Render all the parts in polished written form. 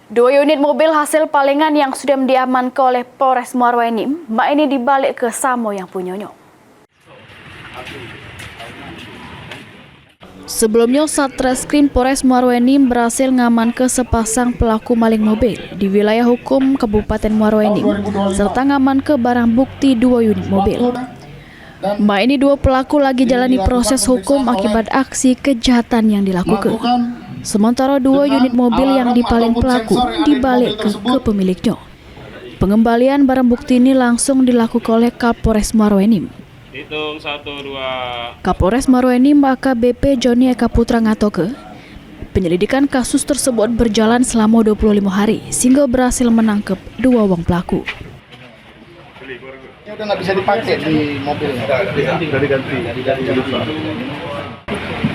Dua unit mobil hasil palingan yang sudah diamankan oleh Polres Muaro Enim, ini dibalik ke Samo yang punyonyo. Sebelumnya, Satreskrim Polres Muaro Enim berhasil ngamankan sepasang pelaku maling mobil di wilayah hukum Kabupaten Muaro Enim, serta ngamankan barang bukti 2 unit mobil. Ini dua pelaku lagi jalani proses hukum akibat aksi kejahatan yang dilakukan. Sementara 2 unit mobil yang dipaling pelaku dibalik ke pemiliknya. Pengembalian barang bukti ini langsung dilakukan oleh Kapolres Muaro Enim. Hitung 1, 2. Kapolres Muaro Enim AKBP Joni Eka Putra ngatoke, penyelidikan kasus tersebut berjalan selama 25 hari sehingga berhasil menangkap 2 orang pelaku. Ini udah nggak bisa dipakai di mobilnya. Sudah diganti.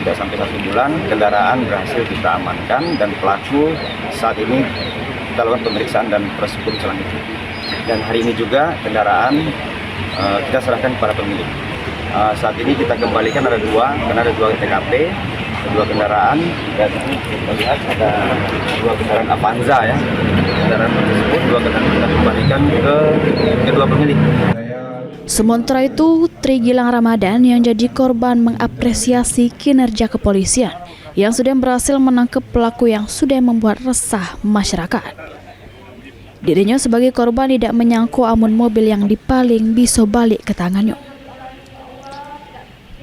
Tidak sampai 1 bulan, kendaraan berhasil kita amankan dan pelaku saat ini kita lakukan pemeriksaan dan proses hukum selanjutnya. Dan hari ini juga kendaraan kita serahkan kepada pemilik. Saat ini kita kembalikan ada 2, karena ada 2 TKP, 2 kendaraan, dan kita lihat ada 2 kendaraan Avanza ya. Kendaraan tersebut 2 kendaraan kita kembalikan ke kedua pemilik. Sementara itu, Tri Gilang Ramadan yang jadi korban mengapresiasi kinerja kepolisian yang sudah berhasil menangkap pelaku yang sudah membuat resah masyarakat. Dirinya sebagai korban tidak menyangka amun mobil yang dipaling bisa balik ke tangannya.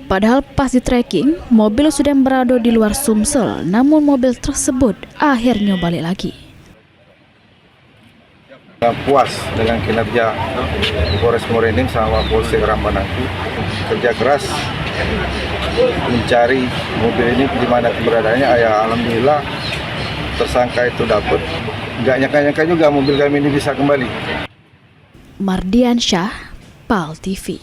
Padahal pas di tracking, mobil sudah berada di luar Sumsel, namun mobil tersebut akhirnya balik lagi. Puas dengan kinerja Polres Muaro Enim sama Polsek Rambanangki, kerja keras mencari mobil ini di mana keberadaannya. Ya alhamdulillah tersangka itu dapat. Nggak nyangka-nyangka juga mobil kami ini bisa kembali. Mardian Syah, PAL TV.